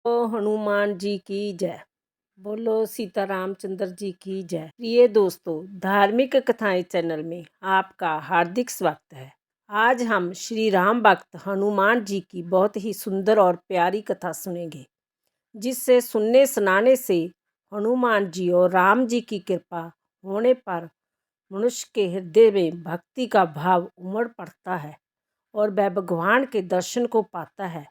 हनुमान जी की जय। बोलो सीता रामचंद्र जी की जय। प्रिय दोस्तों, धार्मिक कथाएं चैनल में आपका हार्दिक स्वागत है। आज हम श्री राम भक्त हनुमान जी की बहुत ही सुंदर और प्यारी कथा सुनेंगे, जिससे सुनने सुनाने से हनुमान जी और राम जी की कृपा होने पर मनुष्य के हृदय में भक्ति का भाव उमड़ पड़ता है और वह भगवान के दर्शन को पाता है।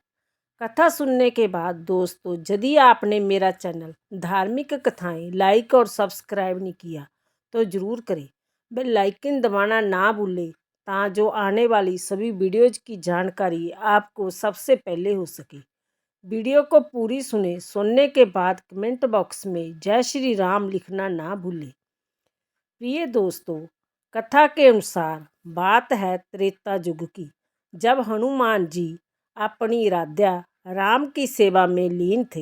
कथा सुनने के बाद दोस्तों, यदि आपने मेरा चैनल धार्मिक कथाएं लाइक और सब्सक्राइब नहीं किया तो ज़रूर करें। बेल आइकन दबाना ना भूलें ताकि आने वाली सभी वीडियोज की जानकारी आपको सबसे पहले हो सके। वीडियो को पूरी सुनने के बाद कमेंट बॉक्स में जय श्री राम लिखना ना भूलें। प्रिय दोस्तों, कथा के अनुसार बात है त्रेता युग की, जब हनुमान जी अपनी राध्या राम की सेवा में लीन थे।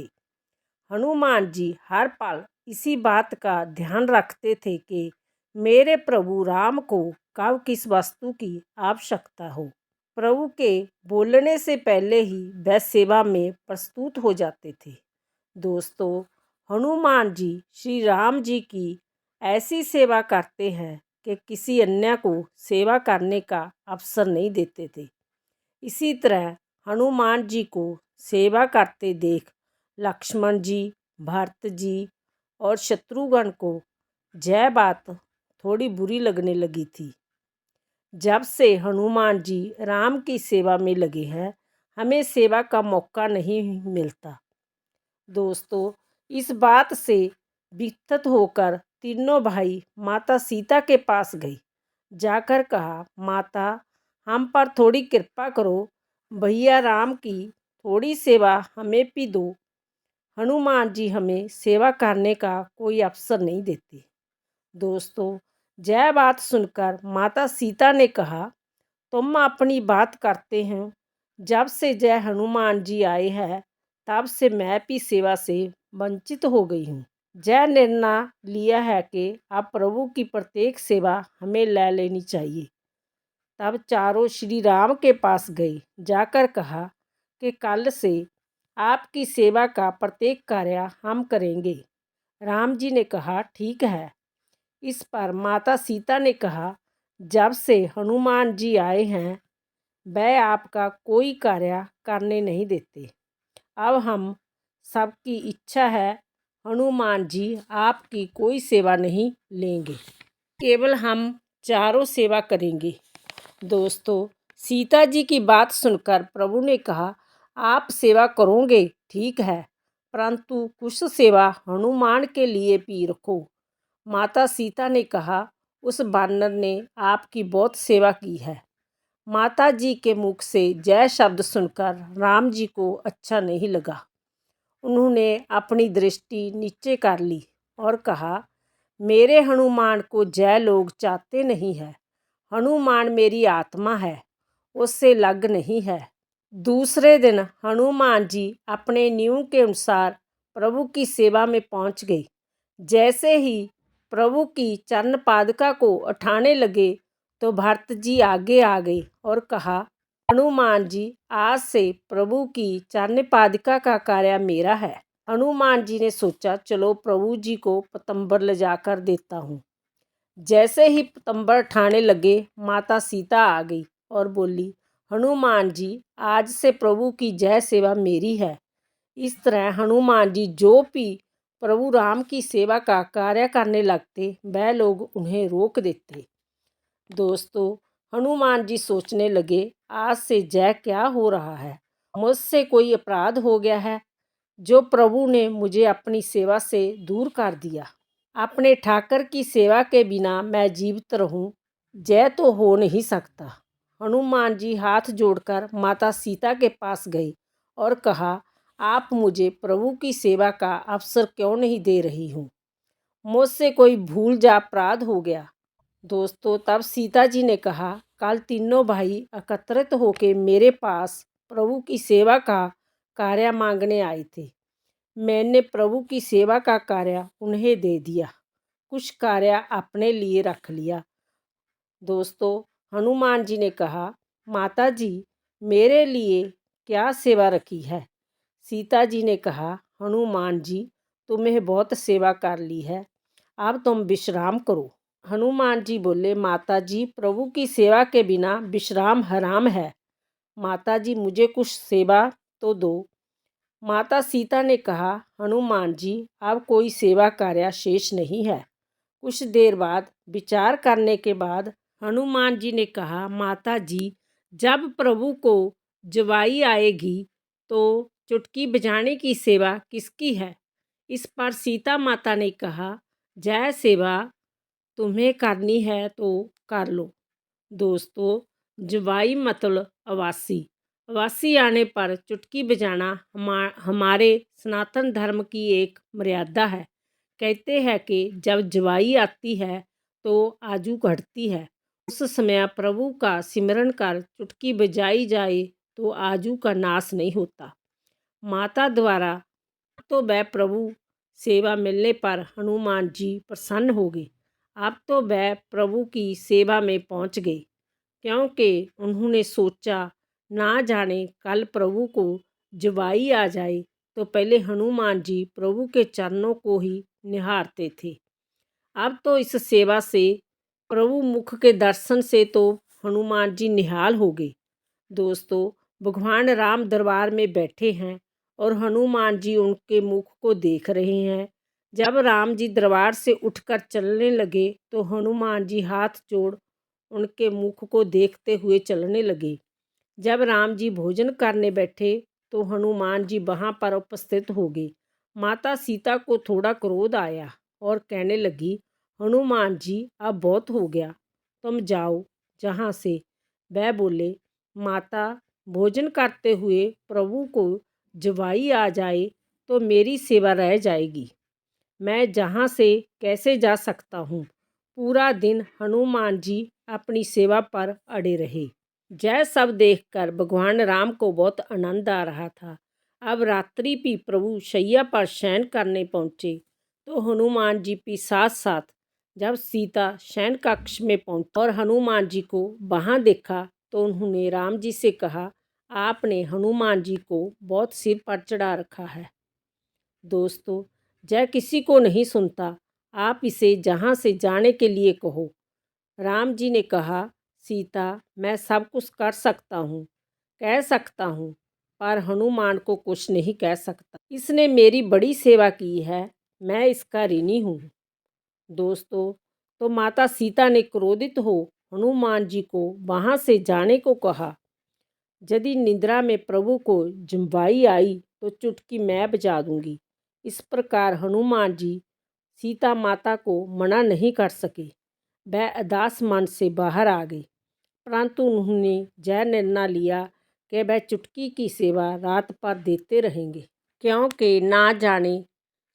हनुमान जी हर पल इसी बात का ध्यान रखते थे कि मेरे प्रभु राम को कब किस वस्तु की आवश्यकता हो। प्रभु के बोलने से पहले ही वह सेवा में प्रस्तुत हो जाते थे। दोस्तों, हनुमान जी श्री राम जी की ऐसी सेवा करते हैं कि किसी अन्य को सेवा करने का अवसर नहीं देते थे। इसी तरह हनुमान जी को सेवा करते देख लक्ष्मण जी, भरत जी और शत्रुघ्न को यह बात थोड़ी बुरी लगने लगी थी। जब से हनुमान जी राम की सेवा में लगे हैं, हमें सेवा का मौका नहीं मिलता। दोस्तों, इस बात से विचलित होकर तीनों भाई माता सीता के पास गए। जाकर कहा, माता, हम पर थोड़ी कृपा करो, भैया राम की थोड़ी सेवा हमें भी दो। हनुमान जी हमें सेवा करने का कोई अवसर नहीं देते। दोस्तों, यह बात सुनकर माता सीता ने कहा, तुम अपनी बात करते हैं। जब से जय हनुमान जी आए हैं, तब से मैं भी सेवा से वंचित हो गई हूँ। जय निर्णय लिया है कि अब प्रभु की प्रत्येक सेवा हमें ले लेनी चाहिए। तब चारों श्री राम के पास गए। जाकर कहा कि कल से आपकी सेवा का प्रत्येक कार्य हम करेंगे। राम जी ने कहा, ठीक है। इस पर माता सीता ने कहा, जब से हनुमान जी आए हैं, वह आपका कोई कार्य करने नहीं देते। अब हम सबकी इच्छा है, हनुमान जी आपकी कोई सेवा नहीं लेंगे, केवल हम चारों सेवा करेंगे। दोस्तों, सीता जी की बात सुनकर प्रभु ने कहा, आप सेवा करोगे ठीक है, परंतु कुछ सेवा हनुमान के लिए भी रखो। माता सीता ने कहा, उस बानर ने आपकी बहुत सेवा की है। माता जी के मुख से जय शब्द सुनकर राम जी को अच्छा नहीं लगा। उन्होंने अपनी दृष्टि नीचे कर ली और कहा, मेरे हनुमान को जय लोग चाहते नहीं है। हनुमान मेरी आत्मा है, उससे लग नहीं है। दूसरे दिन हनुमान जी अपने नियम के अनुसार प्रभु की सेवा में पहुंच गए। जैसे ही प्रभु की चरण पादुका को उठाने लगे तो भरत जी आगे आ गए और कहा, हनुमान जी, आज से प्रभु की चरण पादुका का कार्य मेरा है। हनुमान जी ने सोचा, चलो प्रभु जी को पतंबर ले जाकर देता हूँ। जैसे ही पतंबर उठाने लगे, माता सीता आ गई और बोली, हनुमान जी, आज से प्रभु की जय सेवा मेरी है। इस तरह हनुमान जी जो भी प्रभु राम की सेवा का कार्य करने लगते, वह लोग उन्हें रोक देते। दोस्तों, हनुमान जी सोचने लगे, आज से जय क्या हो रहा है? मुझसे कोई अपराध हो गया है जो प्रभु ने मुझे अपनी सेवा से दूर कर दिया। अपने ठाकर की सेवा के बिना मैं जीवित रहूं, जय तो हो नहीं सकता। हनुमान जी हाथ जोड़कर माता सीता के पास गए और कहा, आप मुझे प्रभु की सेवा का अवसर क्यों नहीं दे रही हूँ? मुझसे कोई भूल या अपराध हो गया? दोस्तों, तब सीता जी ने कहा, कल तीनों भाई एकत्रित होकर मेरे पास प्रभु की सेवा का कार्य मांगने आए थे। मैंने प्रभु की सेवा का कार्य उन्हें दे दिया, कुछ कार्य अपने लिए रख लिया। दोस्तों, हनुमान जी ने कहा, माता जी, मेरे लिए क्या सेवा रखी है? सीता जी ने कहा, हनुमान जी, तुम्हें बहुत सेवा कर ली है, अब तुम विश्राम करो। हनुमान जी बोले, माता जी, प्रभु की सेवा के बिना विश्राम हराम है। माता जी, मुझे कुछ सेवा तो दो। माता सीता ने कहा, हनुमान जी, अब कोई सेवा कार्य शेष नहीं है। कुछ देर बाद विचार करने के बाद हनुमान जी ने कहा, माता जी, जब प्रभु को जुबाई आएगी तो चुटकी बजाने की सेवा किसकी है? इस पर सीता माता ने कहा, जय सेवा तुम्हें करनी है तो कर लो। दोस्तों, जुबाई मतलब अवासी। अवासी आने पर चुटकी बजाना हमारे सनातन धर्म की एक मर्यादा है। कहते हैं कि जब जुबाई आती है तो आजू घटती है। उस समय प्रभु का सिमरन कर चुटकी बजाई जाए तो आजू का नाश नहीं होता। माता द्वारा तो वह प्रभु सेवा मिलने पर हनुमान जी प्रसन्न हो गए। अब तो वह प्रभु की सेवा में पहुंच गए, क्योंकि उन्होंने सोचा, ना जाने कल प्रभु को जुबाई आ जाए तो पहले हनुमान जी प्रभु के चरणों को ही निहारते थे। अब तो इस सेवा से, प्रभु मुख के दर्शन से तो हनुमान जी निहाल हो गए। दोस्तों, भगवान राम दरबार में बैठे हैं और हनुमान जी उनके मुख को देख रहे हैं। जब राम जी दरबार से उठकर चलने लगे तो हनुमान जी हाथ जोड़ उनके मुख को देखते हुए चलने लगे। जब राम जी भोजन करने बैठे तो हनुमान जी वहाँ पर उपस्थित हो गए। माता सीता को थोड़ा क्रोध आया और कहने लगी, हनुमान जी, अब बहुत हो गया, तुम जाओ जहाँ से। वह बोले, माता, भोजन करते हुए प्रभु को जुबाई आ जाए तो मेरी सेवा रह जाएगी। मैं जहाँ से कैसे जा सकता हूँ। पूरा दिन हनुमान जी अपनी सेवा पर अड़े रहे। यह सब देखकर भगवान राम को बहुत आनंद आ रहा था। अब रात्रि भी प्रभु शैया पर शयन करने पहुँचे तो हनुमान जी भी साथ साथ। जब सीता शयन कक्ष में पहुंची और हनुमान जी को वहां देखा तो उन्होंने राम जी से कहा, आपने हनुमान जी को बहुत सिर पर चढ़ा रखा है। दोस्तों, यह किसी को नहीं सुनता, आप इसे जहाँ से जाने के लिए कहो। राम जी ने कहा, सीता, मैं सब कुछ कर सकता हूँ, कह सकता हूँ, पर हनुमान को कुछ नहीं कह सकता। इसने मेरी बड़ी सेवा की है, मैं इसका ऋणी हूँ। दोस्तों, तो माता सीता ने क्रोधित हो हनुमान जी को वहाँ से जाने को कहा। यदि निद्रा में प्रभु को जुबाई आई तो चुटकी मैं बजा दूंगी। इस प्रकार हनुमान जी सीता माता को मना नहीं कर सके। वह उदास मन से बाहर आ गई, परंतु उन्होंने यह निर्णय लिया कि वह चुटकी की सेवा रात भर देते रहेंगे, क्योंकि ना जाने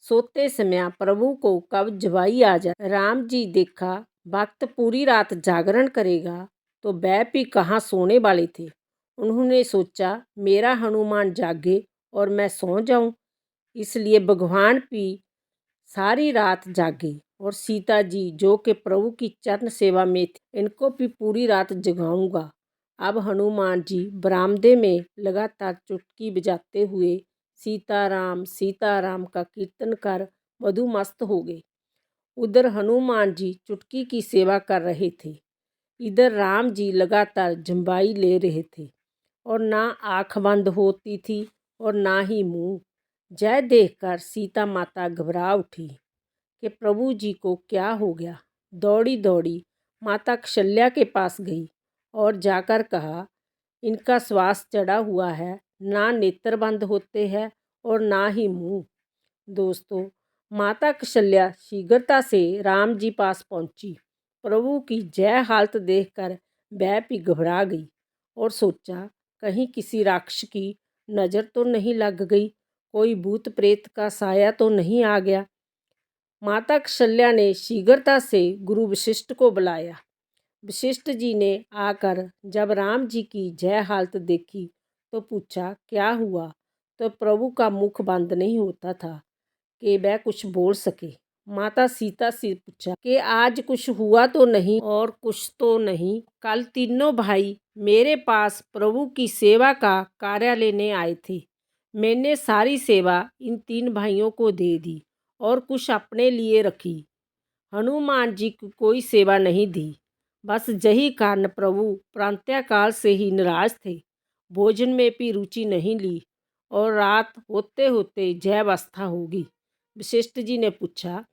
सोते समय प्रभु को कब जुबाई आ जाए। राम जी देखा, भक्त पूरी रात जागरण करेगा तो वह भी कहाँ सोने वाले थे। उन्होंने सोचा, मेरा हनुमान जागे और मैं सो जाऊं, इसलिए भगवान भी सारी रात जागे और सीता जी जो कि प्रभु की चरण सेवा में थी, इनको भी पूरी रात जगाऊंगा। अब हनुमान जी बरामदे में लगातार चुटकी बजाते हुए सीता राम का कीर्तन कर मधुमस्त हो गए। उधर हनुमान जी चुटकी की सेवा कर रहे थे, इधर राम जी लगातार जुबाई ले रहे थे और ना आँख बंद होती थी और ना ही मुंह। यह देखकर सीता माता घबरा उठी कि प्रभु जी को क्या हो गया। दौड़ी दौड़ी माता कौशल्या के पास गई और जाकर कहा, इनका श्वास चढ़ा हुआ है, ना नेत्र बंद होते हैं और ना ही मुंह। दोस्तों, माता कौशल्या शीघ्रता से राम जी पास पहुंची। प्रभु की जय हालत देखकर वह भी घबरा गई और सोचा, कहीं किसी राक्षस की नज़र तो नहीं लग गई, कोई भूत प्रेत का साया तो नहीं आ गया। माता कौशल्या ने शीघ्रता से गुरु वशिष्ठ को बुलाया। वशिष्ठ जी ने आकर जब राम जी की जय हालत देखी तो पूछा, क्या हुआ? तो प्रभु का मुख बंद नहीं होता था कि वह कुछ बोल सके। माता सीता से पूछा कि आज कुछ हुआ तो नहीं और कुछ तो नहीं। कल तीनों भाई मेरे पास प्रभु की सेवा का कार्य लेने आए थे, मैंने सारी सेवा इन 3 भाइयों को दे दी और कुछ अपने लिए रखी। हनुमान जी को कोई सेवा नहीं दी। बस यही कारण प्रभु प्रातःकाल से ही निराश थे, भोजन में भी रुचि नहीं ली और रात होते होते जयावस्था होगी। वशिष्ठ जी ने पूछा,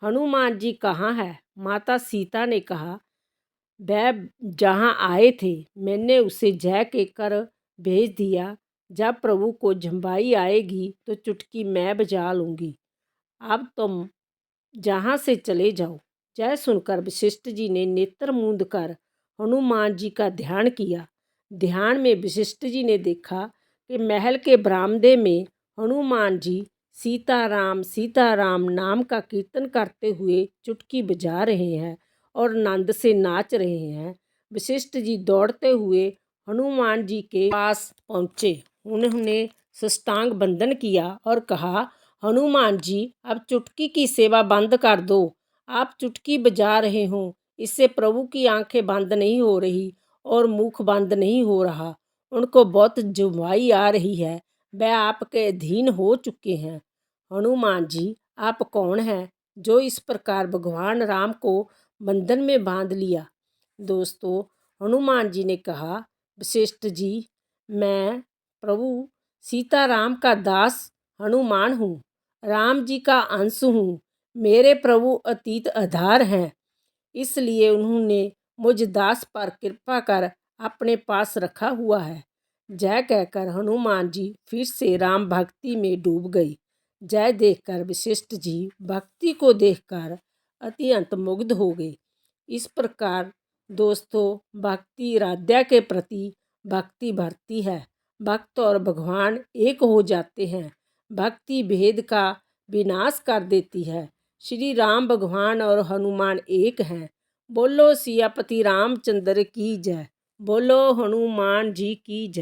हनुमान जी कहाँ है? माता सीता ने कहा, वह जहाँ आए थे मैंने उसे जय के कर भेज दिया। जब प्रभु को झंबाई आएगी तो चुटकी मैं बजा लूँगी। अब तुम जहाँ से चले जाओ। जय सुनकर वशिष्ठ जी ने नेत्र मूंद कर हनुमान जी का ध्यान किया। ध्यान में वशिष्ठ जी ने देखा कि महल के बरामदे में हनुमान जी सीताराम नाम का कीर्तन करते हुए चुटकी बजा रहे हैं और आनंद से नाच रहे हैं। वशिष्ठ जी दौड़ते हुए हनुमान जी के पास पहुँचे। उन्होंने साष्टांग वंदन किया और कहा, हनुमान जी अब चुटकी की सेवा बंद कर दो। आप चुटकी बजा रहे हो, इससे प्रभु की आंखें बंद नहीं हो रही और मुख बंद नहीं हो रहा। उनको बहुत जुबाई आ रही है, वह आपके अधीन हो चुके हैं। हनुमान जी आप कौन हैं जो इस प्रकार भगवान राम को बंधन में बांध लिया? दोस्तों, हनुमान जी ने कहा, वशिष्ठ जी मैं प्रभु सीताराम का दास हनुमान हूँ, राम जी का अंश हूँ। मेरे प्रभु अतीत आधार हैं, इसलिए उन्होंने मुझ दास पर कृपा कर अपने पास रखा हुआ है। जय कहकर हनुमान जी फिर से राम भक्ति में डूब गई। जय देखकर वशिष्ठ जी भक्ति को देखकर अत्यंत मुग्ध हो गए। इस प्रकार दोस्तों, भक्ति राध्या के प्रति भक्ति भरती है। भक्त और भगवान एक हो जाते हैं। भक्ति भेद का विनाश कर देती है। श्री राम भगवान और हनुमान एक हैं। बोलो सियापति रामचंद्र की जय। बोलो हनुमान जी की जय।